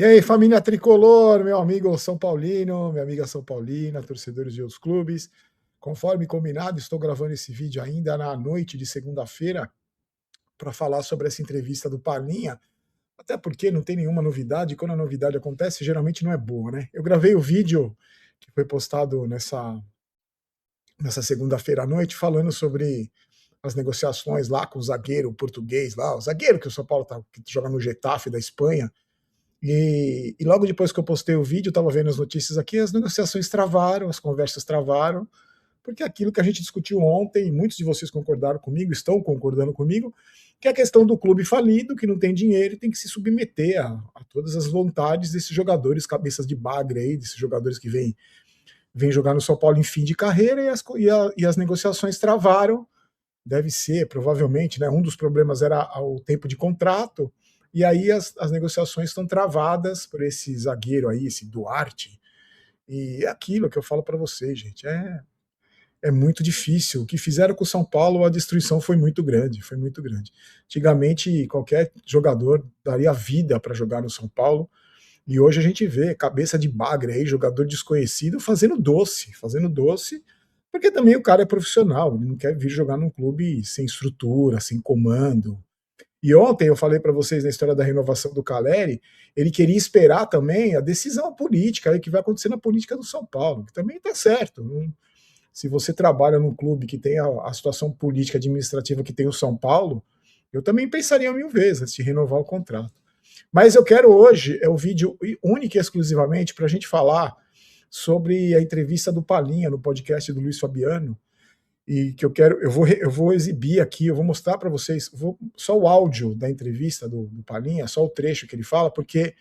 E aí, família tricolor, meu amigo São Paulino, minha amiga São Paulina, torcedores de outros clubes. Conforme combinado, estou gravando esse vídeo ainda na noite de segunda-feira para falar sobre essa entrevista do Palinha, até porque não tem nenhuma novidade. Quando a novidade acontece, geralmente não é boa, né? Eu gravei o vídeo que foi postado nessa segunda-feira à noite, falando sobre as negociações lá com o zagueiro português, lá, o zagueiro que o São Paulo que joga no Getafe da Espanha. E logo depois que eu postei o vídeo, eu estava vendo as notícias aqui, as negociações travaram, as conversas travaram, porque aquilo que a gente discutiu ontem, e muitos de vocês concordaram comigo, estão concordando comigo, que é a questão do clube falido, que não tem dinheiro e tem que se submeter a todas as vontades desses jogadores, cabeças de bagre aí, desses jogadores que vêm jogar no São Paulo em fim de carreira, e as negociações travaram. Deve ser, provavelmente, né? Um dos problemas era o tempo de contrato, e aí as negociações estão travadas por esse zagueiro aí, esse Duarte. E é aquilo que eu falo para vocês, gente. É muito difícil. O que fizeram com o São Paulo, a destruição foi muito grande, foi muito grande. Antigamente, qualquer jogador daria vida para jogar no São Paulo, e hoje a gente vê cabeça de bagre aí, jogador desconhecido, fazendo doce, porque também o cara é profissional, ele não quer vir jogar num clube sem estrutura, sem comando. E ontem eu falei para vocês na história da renovação do Caleri, ele queria esperar também a decisão política aí que vai acontecer na política do São Paulo, que também está certo. Se você trabalha num clube que tem a situação política administrativa que tem o São Paulo, eu também pensaria 1000 vezes antes de renovar o contrato. Mas eu quero hoje, é o vídeo único e exclusivamente para a gente falar sobre a entrevista do Palinha no podcast do Luiz Fabiano, e que eu vou exibir aqui, eu vou mostrar para vocês só o áudio da entrevista do Palinha, só o trecho que ele fala, porque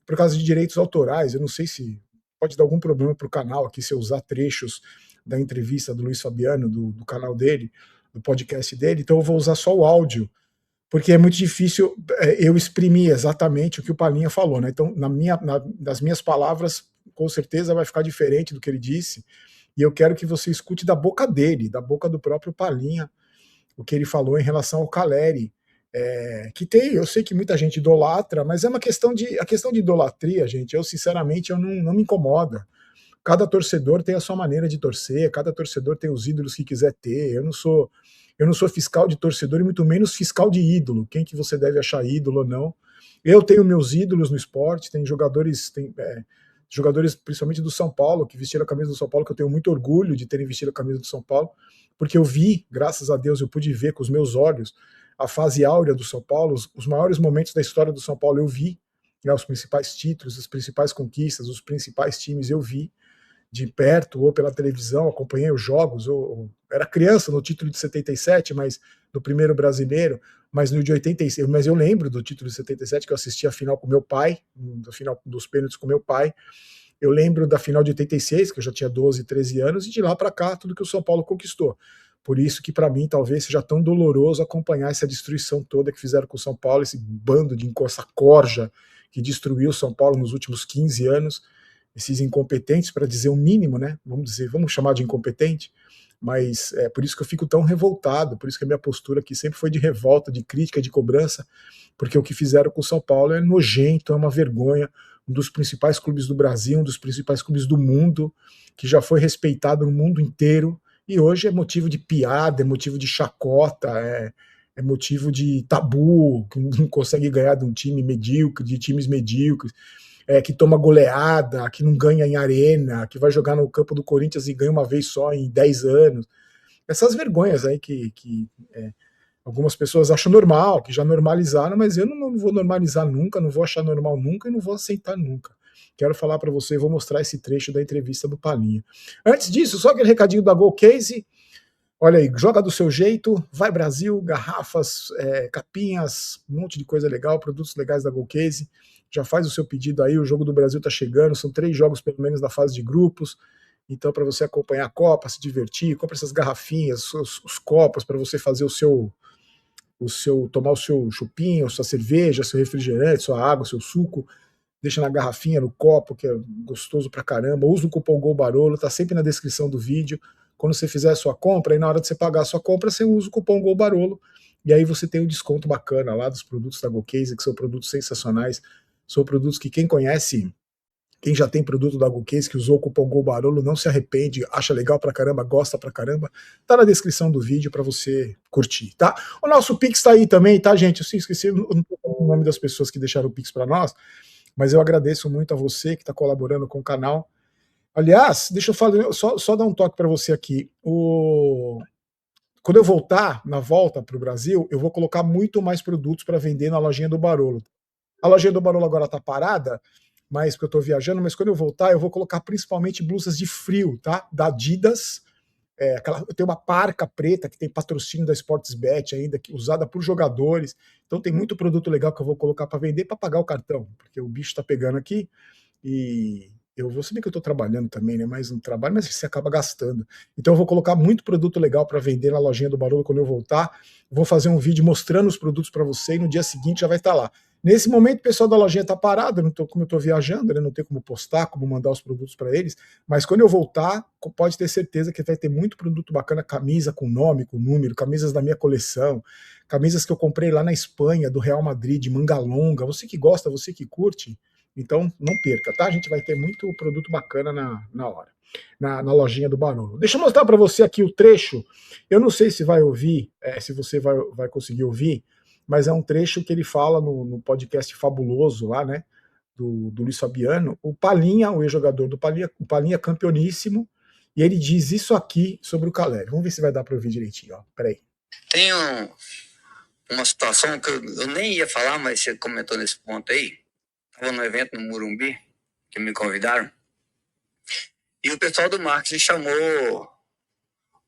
por causa de direitos autorais, eu não sei se pode dar algum problema para o canal aqui se eu usar trechos da entrevista do Luiz Fabiano, do canal dele, do podcast dele, então eu vou usar só o áudio, porque é muito difícil eu exprimir exatamente o que o Palinha falou, né? Então, nas minhas palavras, com certeza vai ficar diferente do que ele disse, e eu quero que você escute da boca dele, da boca do próprio Palinha, o que ele falou em relação ao Caleri, que tem, eu sei que muita gente idolatra, mas é uma questão a questão de idolatria, gente, eu sinceramente eu não me incomoda. Cada torcedor tem a sua maneira de torcer, cada torcedor tem os ídolos que quiser ter. Eu não sou fiscal de torcedor e muito menos fiscal de ídolo. Quem que você deve achar ídolo ou não? Eu tenho meus ídolos no esporte, tem jogadores principalmente do São Paulo que vestiram a camisa do São Paulo, que eu tenho muito orgulho de terem vestido a camisa do São Paulo, porque eu vi, graças a Deus, eu pude ver com os meus olhos a fase áurea do São Paulo, os maiores momentos da história do São Paulo eu vi, né, os principais títulos, as principais conquistas, os principais times eu vi de perto ou pela televisão, acompanhei os jogos, ou era criança no título de 77, mas no primeiro brasileiro, mas no de 86, mas eu lembro do título de 77 que eu assisti a final com meu pai, da final dos pênaltis com meu pai. Eu lembro da final de 86, que eu já tinha 12, 13 anos, e de lá para cá tudo que o São Paulo conquistou. Por isso que para mim talvez seja tão doloroso acompanhar essa destruição toda que fizeram com o São Paulo, esse bando de encosta corja que destruiu o São Paulo nos últimos 15 anos, esses incompetentes, para dizer o mínimo, né? Vamos chamar de incompetente, mas é por isso que eu fico tão revoltado, por isso que a minha postura aqui sempre foi de revolta, de crítica, de cobrança, porque o que fizeram com o São Paulo é nojento, é uma vergonha, um dos principais clubes do Brasil, um dos principais clubes do mundo, que já foi respeitado no mundo inteiro, e hoje é motivo de piada, é motivo de chacota, é motivo de tabu, que não consegue ganhar de um time medíocre, de times medíocres, que toma goleada, que não ganha em arena, que vai jogar no campo do Corinthians e ganha uma vez só em 10 anos. Essas vergonhas aí que algumas pessoas acham normal, que já normalizaram, mas eu não vou normalizar nunca, não vou achar normal nunca e não vou aceitar nunca. Quero falar para você, vou mostrar esse trecho da entrevista do Palinha. Antes disso, só aquele recadinho da Go Case. Olha aí, joga do seu jeito, vai Brasil, garrafas, capinhas, um monte de coisa legal, produtos legais da Go Case. Já faz o seu pedido aí, o jogo do Brasil está chegando, são 3 jogos pelo menos da fase de grupos. Então, para você acompanhar a Copa, se divertir, compra essas garrafinhas, os copos para você fazer tomar o seu chupinho, sua cerveja, seu refrigerante, sua água, seu suco, deixa na garrafinha, no copo, que é gostoso pra caramba. Usa o cupom GOLBAROLO, tá sempre na descrição do vídeo. Quando você fizer a sua compra, e na hora de você pagar a sua compra, você usa o cupom GOLBAROLO, e aí você tem um desconto bacana lá dos produtos da GoCase, que são produtos sensacionais, São produtos que quem conhece, quem já tem produto da Agucase, que usou o cupom GOLBAROLO, não se arrepende, acha legal pra caramba, gosta pra caramba, tá na descrição do vídeo pra você curtir, tá? O nosso Pix tá aí também, tá, gente? Eu esqueci o nome das pessoas que deixaram o Pix pra nós, mas eu agradeço muito a você que tá colaborando com o canal. Aliás, deixa eu falar, só dar um toque pra você aqui. Quando eu voltar, na volta pro Brasil, eu vou colocar muito mais produtos pra vender na lojinha do Barolo. A lojinha do Barolo agora tá parada, mas porque eu tô viajando, mas quando eu voltar, eu vou colocar principalmente blusas de frio, tá? Da Adidas. Eu tenho uma parca preta que tem patrocínio da Sportsbet ainda, usada por jogadores. Então tem muito produto legal que eu vou colocar para vender para pagar o cartão, porque o bicho tá pegando aqui e eu vou saber que eu tô trabalhando também, né? Mas no trabalho, mas você acaba gastando. Então eu vou colocar muito produto legal para vender na lojinha do Barolo quando eu voltar. Vou fazer um vídeo mostrando os produtos para você e no dia seguinte já vai estar lá. Nesse momento, o pessoal da lojinha está parado, como eu estou viajando, né, não tem como postar, como mandar os produtos para eles, mas quando eu voltar, pode ter certeza que vai ter muito produto bacana, camisa com nome, com número, camisas da minha coleção, camisas que eu comprei lá na Espanha, do Real Madrid, de manga longa, você que gosta, você que curte, então não perca, tá? A gente vai ter muito produto bacana na hora, na lojinha do Barolo. Deixa eu mostrar para você aqui o trecho, eu não sei se vai ouvir, se você vai conseguir ouvir, mas é um trecho que ele fala no podcast fabuloso lá, né, do Luiz Fabiano, o Palinha, o ex-jogador do Palinha, o Palinha campeoníssimo, e ele diz isso aqui sobre o Caleri. Vamos ver se vai dar para ouvir direitinho, ó. Peraí. Tem uma situação que eu nem ia falar, mas você comentou nesse ponto aí. Estava no evento no Morumbi, que me convidaram, e o pessoal do marketing chamou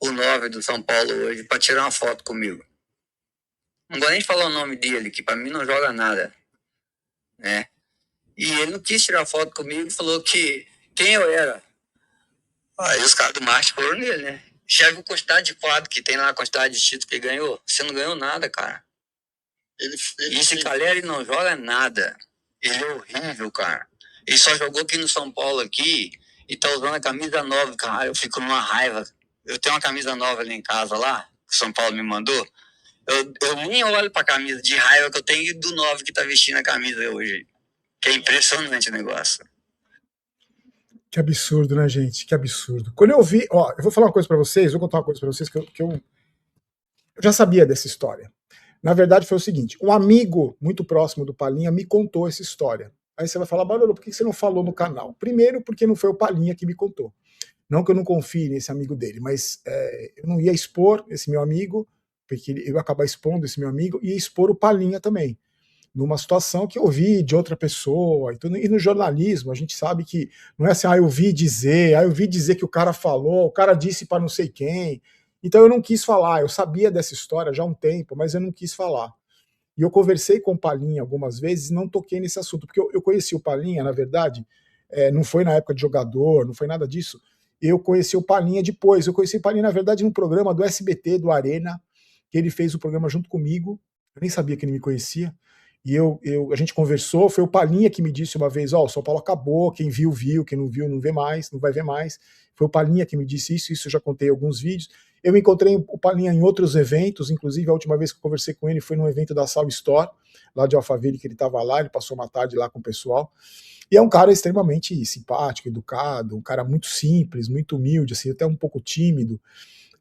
o 9 do São Paulo hoje para tirar uma foto comigo. Não vou nem falar o nome dele, que para mim não joga nada, né? E ele não quis tirar foto comigo e falou que quem eu era. Aí os caras do marketing foram nele, né? Já viu a quantidade de quadro que tem lá, a quantidade de título que ele ganhou? Você não ganhou nada, cara. Esse Caleri não joga nada. Ele é horrível, cara. Ele só jogou aqui no São Paulo aqui e tá usando a camisa nova, cara. Eu fico numa raiva. Eu tenho uma camisa nova ali em casa lá, que o São Paulo me mandou. Eu nem olho pra camisa de raiva que eu tenho do 9 que tá vestindo a camisa hoje. Que é impressionante o negócio. Que absurdo, né, gente? Que absurdo. Quando eu vi, ó, eu vou falar uma coisa para vocês, vou contar uma coisa para vocês que eu já sabia dessa história. Na verdade, foi o seguinte: um amigo muito próximo do Palinha me contou essa história. Aí você vai falar, Barolo, por que você não falou no canal? Primeiro, porque não foi o Palinha que me contou. Não que eu não confie nesse amigo dele, mas eu não ia expor esse meu amigo, porque eu ia acabar expondo esse meu amigo, e ia expor o Palinha também, numa situação que eu ouvi de outra pessoa. E no jornalismo, a gente sabe que não é assim, eu vi dizer que o cara falou, o cara disse para não sei quem. Então eu não quis falar, eu sabia dessa história já há um tempo, mas eu não quis falar. E eu conversei com o Palinha algumas vezes e não toquei nesse assunto, porque eu conheci o Palinha, na verdade, não foi na época de jogador, não foi nada disso. Eu conheci o Palinha depois. Eu conheci o Palinha, na verdade, num programa do SBT, do Arena, que ele fez o programa junto comigo. Eu nem sabia que ele me conhecia. E a gente conversou, foi o Palinha que me disse uma vez, ó, o São Paulo acabou, quem viu, viu, quem não viu, não vê mais, não vai ver mais. Foi o Palinha que me disse isso eu já contei em alguns vídeos. Eu encontrei o Palinha em outros eventos, inclusive a última vez que eu conversei com ele foi num evento da Sal Store, lá de Alphaville, que ele estava lá, ele passou uma tarde lá com o pessoal. E é um cara extremamente simpático, educado, um cara muito simples, muito humilde, assim, até um pouco tímido.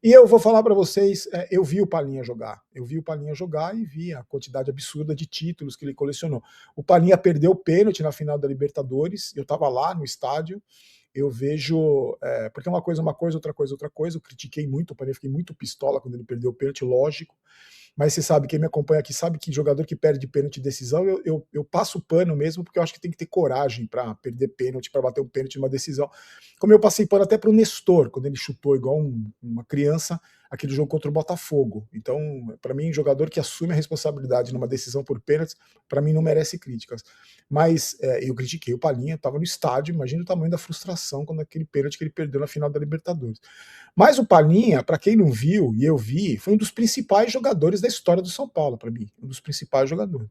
E eu vou falar para vocês, eu vi o Palinha jogar. Eu vi o Palinha jogar e vi a quantidade absurda de títulos que ele colecionou. O Palinha perdeu o pênalti na final da Libertadores, eu estava lá no estádio, eu vejo, porque uma coisa, outra coisa, outra coisa, eu critiquei muito o Palinha, fiquei muito pistola quando ele perdeu o pênalti, lógico, mas você sabe, quem me acompanha aqui sabe que jogador que perde pênalti de decisão, eu passo o pano mesmo, porque eu acho que tem que ter coragem para perder pênalti, para bater um pênalti numa decisão. Como eu passei pano até para o Nestor, quando ele chutou igual uma criança, aquele jogo contra o Botafogo. Então, para mim, jogador que assume a responsabilidade numa decisão por pênaltis, para mim não merece críticas. Mas eu critiquei o Palinha, estava no estádio, imagina o tamanho da frustração quando aquele pênalti que ele perdeu na final da Libertadores. Mas o Palinha, para quem não viu, e eu vi, foi um dos principais jogadores da história do São Paulo, para mim. Um dos principais jogadores.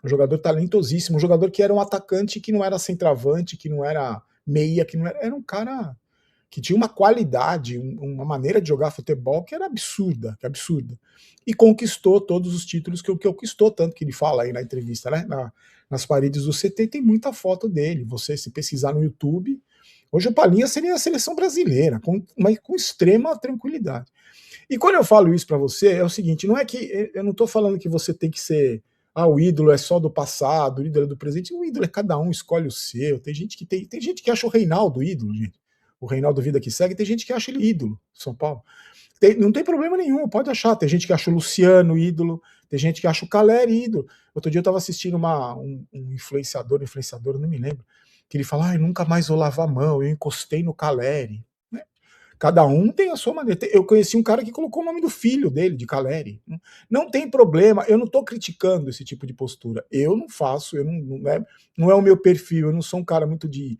Um jogador talentosíssimo, um jogador que era um atacante que não era centroavante, que não era meia, que não era. Era um cara que tinha uma qualidade, uma maneira de jogar futebol que era absurda, que é absurda. E conquistou todos os títulos que conquistou, tanto que ele fala aí na entrevista, né? Nas paredes do CT tem muita foto dele. Você, se pesquisar no YouTube, hoje o Palhinha seria a seleção brasileira, mas com extrema tranquilidade. E quando eu falo isso para você, é o seguinte, não é que eu não estou falando que você tem que ser o ídolo é só do passado, o ídolo é do presente. O ídolo é cada um, escolhe o seu. Tem gente que tem gente que acha o Reinaldo ídolo, gente. O Reinaldo Vida que segue, tem gente que acha ele ídolo, São Paulo. Não tem problema nenhum, pode achar. Tem gente que acha o Luciano ídolo, tem gente que acha o Caleri ídolo. Outro dia eu estava assistindo um influenciador, não me lembro, que ele fala, nunca mais vou lavar a mão, eu encostei no Caleri. Cada um tem a sua maneira. Eu conheci um cara que colocou o nome do filho dele, de Caleri. Não tem problema, eu não estou criticando esse tipo de postura. Eu não faço, não é o meu perfil, eu não sou um cara muito de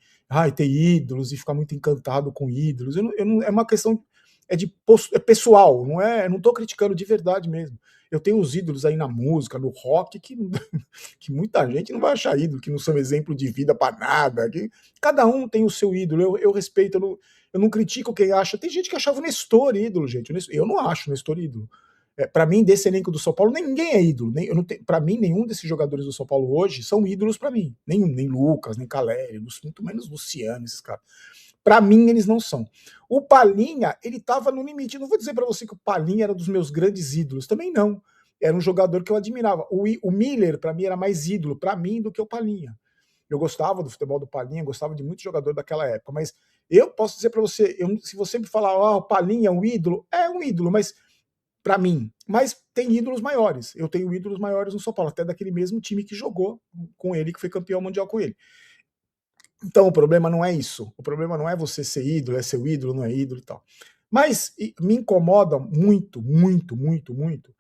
ter ídolos e ficar muito encantado com ídolos. É uma questão é pessoal, não estou criticando de verdade mesmo. Eu tenho os ídolos aí na música, no rock, que muita gente não vai achar ídolo, que não são exemplo de vida para nada. Cada um tem o seu ídolo, eu respeito, eu não critico quem acha. Tem gente que achava o Nestor ídolo, gente. Eu não acho o Nestor ídolo. Para mim, desse elenco do São Paulo, ninguém é ídolo. Para mim, nenhum desses jogadores do São Paulo hoje são ídolos para mim. Nenhum, nem Lucas, nem Caleri, muito menos Luciano, esses caras. Para mim, eles não são. O Palhinha, ele estava no limite. Não vou dizer para você que o Palhinha era dos meus grandes ídolos. Também não. Era um jogador que eu admirava. O Miller, para mim, era mais ídolo para mim do que o Palhinha. Eu gostava do futebol do Palhinha, gostava de muito jogador daquela época, mas eu posso dizer para você, se você me falar, o Palhinha é um ídolo, mas para mim, mas tem ídolos maiores. Eu tenho ídolos maiores no São Paulo, até daquele mesmo time que jogou com ele, que foi campeão mundial com ele. Então o problema não é isso. O problema não é você ser ídolo, é seu ídolo, não é ídolo e tal. Mas me incomoda muito, muito, muito, muito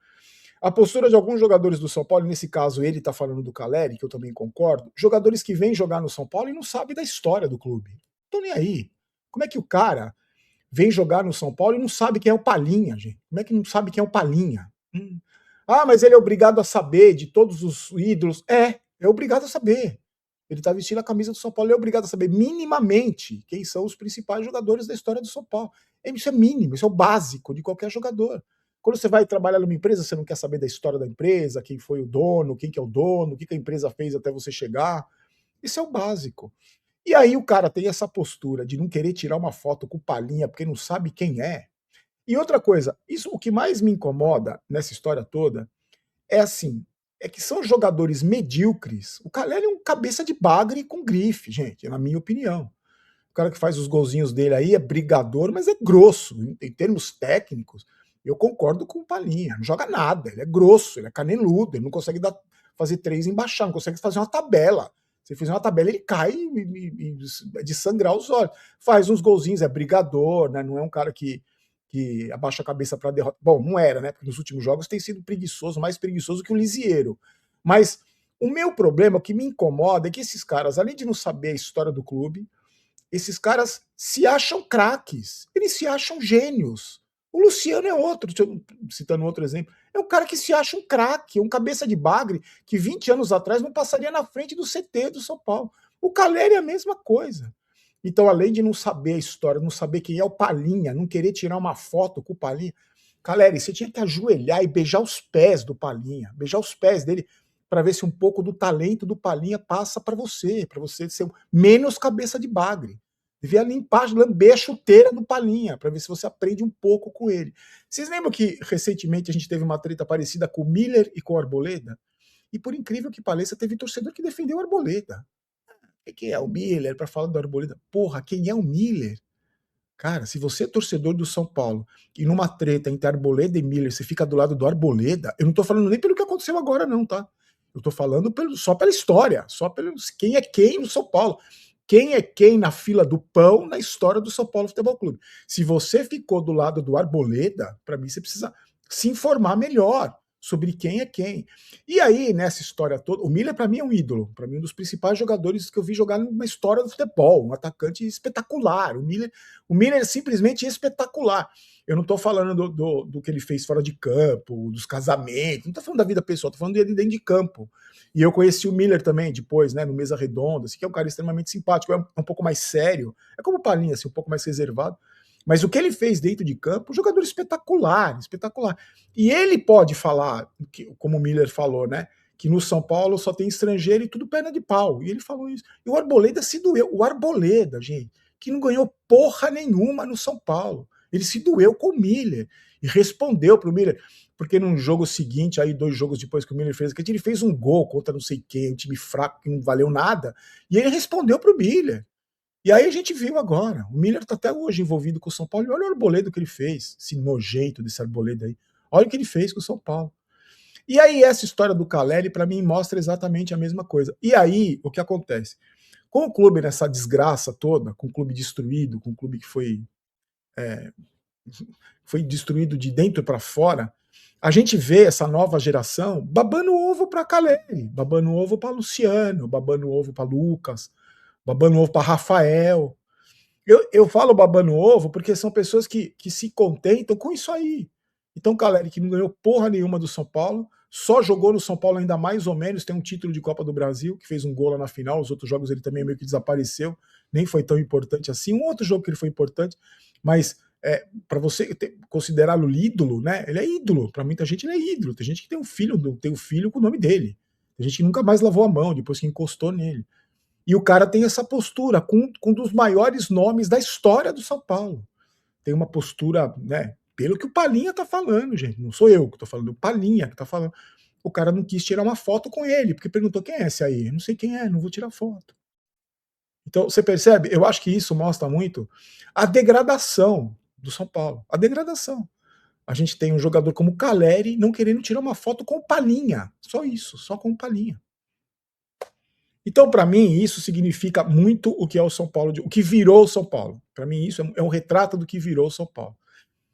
a postura de alguns jogadores do São Paulo, nesse caso ele está falando do Caleri, que eu também concordo, jogadores que vêm jogar no São Paulo e não sabem da história do clube. Não tô nem aí. Como é que o cara vem jogar no São Paulo e não sabe quem é o Palhinha, gente? Como é que não sabe quem é o Palhinha? Mas ele é obrigado a saber de todos os ídolos. É obrigado a saber. Ele está vestindo a camisa do São Paulo, ele é obrigado a saber minimamente quem são os principais jogadores da história do São Paulo. Isso é mínimo, isso é o básico de qualquer jogador. Quando você vai trabalhar numa empresa, você não quer saber da história da empresa, quem foi o dono, quem que é o dono, o que a empresa fez até você chegar. Isso é o básico. E aí o cara tem essa postura de não querer tirar uma foto com o Palhinha porque não sabe quem é. E outra coisa, o que mais me incomoda nessa história toda é que são jogadores medíocres. O Caleri é um cabeça de bagre com grife, gente, na minha opinião. O cara que faz os golzinhos dele aí é brigador, mas é grosso. Em termos técnicos, eu concordo com o Palhinha. Não joga nada, ele é grosso, ele é caneludo, ele não consegue fazer 3 embaixar, não consegue fazer uma tabela. Se fizer uma tabela, ele cai de sangrar os olhos. Faz uns golzinhos, é brigador, né? Não é um cara que abaixa a cabeça para derrota. Bom, não era, né? Porque nos últimos jogos tem sido preguiçoso, mais preguiçoso que o Lisieiro. Mas o meu problema, o que me incomoda, é que esses caras, além de não saber a história do clube, esses caras se acham craques, eles se acham gênios. O Luciano é outro, citando outro exemplo, é um cara que se acha um craque, um cabeça de bagre, que 20 anos atrás não passaria na frente do CT do São Paulo. O Caleri é a mesma coisa. Então, além de não saber a história, não saber quem é o Palhinha, não querer tirar uma foto com o Palhinha, Caleri, você tinha que ajoelhar e beijar os pés do Palhinha, beijar os pés dele, para ver se um pouco do talento do Palhinha passa para você ser menos cabeça de bagre. Devia lamber a chuteira do Palhinha, para ver se você aprende um pouco com ele. Vocês lembram que recentemente a gente teve uma treta parecida com o Miller e com o Arboleda? E por incrível que pareça, teve torcedor que defendeu o Arboleda. Quem é o Miller para falar do Arboleda? Porra, quem é o Miller? Cara, se você é torcedor do São Paulo e numa treta entre Arboleda e Miller você fica do lado do Arboleda, eu não tô falando nem pelo que aconteceu agora não, tá? Eu tô falando só pela história, só pelo quem é quem no São Paulo. Quem é quem na fila do pão na história do São Paulo Futebol Clube. Se você ficou do lado do Arboleda, para mim você precisa se informar melhor sobre quem é quem. E aí, nessa história toda, o Miller para mim é um ídolo, para mim é um dos principais jogadores que eu vi jogar na história do futebol, um atacante espetacular. O Miller é simplesmente espetacular. Eu não estou falando do que ele fez fora de campo, dos casamentos, não estou falando da vida pessoal, estou falando dele dentro de campo. E eu conheci o Miller também depois, né, no Mesa Redonda, assim, que é um cara extremamente simpático, é um pouco mais sério, é como o Palinha, assim, um pouco mais reservado. Mas o que ele fez dentro de campo, um jogador espetacular, espetacular. E ele pode falar, como o Miller falou, né, que no São Paulo só tem estrangeiro e tudo perna de pau. E ele falou isso. E o Arboleda se doeu. O Arboleda, gente, que não ganhou porra nenhuma no São Paulo. Ele se doeu com o Miller e respondeu pro Miller, porque num jogo seguinte, aí 2 jogos depois que o Miller fez, que ele fez um gol contra não sei quem, um time fraco que não valeu nada, e ele respondeu pro Miller. E aí a gente viu agora, o Miller tá até hoje envolvido com o São Paulo, e olha o Arboleda que ele fez, esse nojento desse Arboleda aí. Olha o que ele fez com o São Paulo. E aí essa história do Caleri, para mim, mostra exatamente a mesma coisa. E aí, o que acontece? Com o clube nessa desgraça toda, com o clube destruído, com o clube que foi destruído de dentro para fora, a gente vê essa nova geração babando ovo para Caleri, babando ovo para Luciano, babando ovo para Lucas, babando ovo para Rafael. Eu falo babando ovo porque são pessoas que se contentam com isso aí. Então, Caleri, que não ganhou porra nenhuma do São Paulo, só jogou no São Paulo ainda mais ou menos, tem um título de Copa do Brasil, que fez um gol lá na final, os outros jogos ele também meio que desapareceu, nem foi tão importante assim. Um outro jogo que ele foi importante, mas para você considerá-lo ídolo, né? Ele é ídolo. Para muita gente ele é ídolo. Tem gente que tem um filho com o nome dele. Tem gente que nunca mais lavou a mão depois que encostou nele. E o cara tem essa postura com um dos maiores nomes da história do São Paulo. Tem uma postura, né? Pelo que o Palinha tá falando, gente. Não sou eu que tô falando, o Palinha que tá falando. O cara não quis tirar uma foto com ele, porque perguntou quem é esse aí. Eu não sei quem é, não vou tirar foto. Então, você percebe? Eu acho que isso mostra muito a degradação do São Paulo. A degradação. A gente tem um jogador como o Caleri não querendo tirar uma foto com o Palinha. Só isso, só com o Palinha. Então, para mim, isso significa muito o que é o São Paulo, o que virou o São Paulo. Para mim, isso é um retrato do que virou o São Paulo.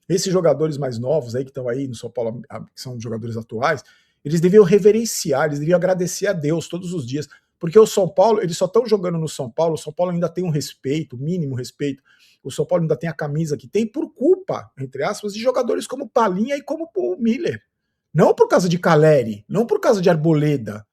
Esses jogadores mais novos aí que estão aí no São Paulo, que são jogadores atuais, eles deviam reverenciar, eles deviam agradecer a Deus todos os dias, porque o São Paulo, eles só estão jogando no São Paulo, o São Paulo ainda tem um respeito, mínimo respeito, o São Paulo ainda tem a camisa que tem por culpa, entre aspas, de jogadores como Palinha e como o Miller. Não por causa de Caleri, não por causa de Arboleda.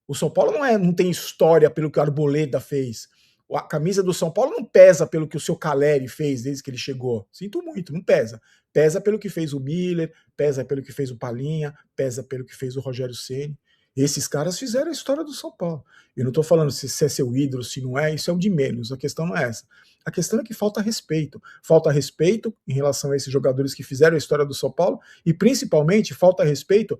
O São Paulo não tem história pelo que o Arboleda fez. A camisa do São Paulo não pesa pelo que o seu Caleri fez desde que ele chegou. Sinto muito, não pesa. Pesa pelo que fez o Miller, pesa pelo que fez o Palinha, pesa pelo que fez o Rogério Ceni. Esses caras fizeram a história do São Paulo. Eu não estou falando se é seu ídolo, se não é, isso é o de menos. A questão não é essa. A questão é que falta respeito. Falta respeito em relação a esses jogadores que fizeram a história do São Paulo e, principalmente, falta respeito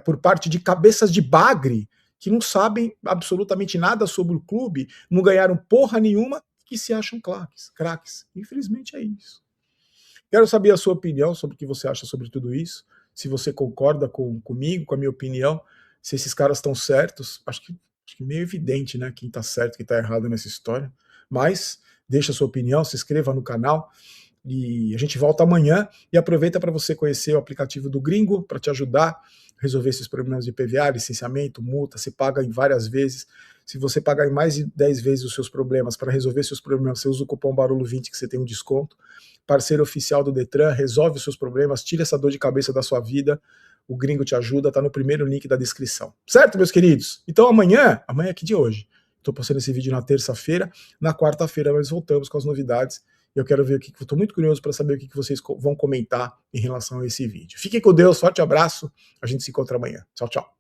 por parte de cabeças de bagre que não sabem absolutamente nada sobre o clube, não ganharam porra nenhuma, que se acham craques. Infelizmente é isso. Quero saber a sua opinião sobre o que você acha sobre tudo isso, se você concorda comigo, com a minha opinião, se esses caras estão certos. Acho que meio evidente, né, quem está certo, quem está errado nessa história. Mas deixa a sua opinião, se inscreva no canal, e a gente volta amanhã. E aproveita para você conhecer o aplicativo do Gringo, para te ajudar a resolver esses problemas de PVA, licenciamento, multa. Você paga em várias vezes. Se você pagar em mais de 10 vezes os seus problemas, para resolver seus problemas, você usa o cupom Barolo20 que você tem um desconto. Parceiro oficial do Detran, resolve os seus problemas, tira essa dor de cabeça da sua vida. O Gringo te ajuda, tá no primeiro link da descrição. Certo, meus queridos? Então amanhã é que de hoje. Estou postando esse vídeo na terça-feira. Na quarta-feira nós voltamos com as novidades. Eu quero ver o que. Estou muito curioso para saber o que vocês vão comentar em relação a esse vídeo. Fiquem com Deus, forte abraço. A gente se encontra amanhã. Tchau, tchau.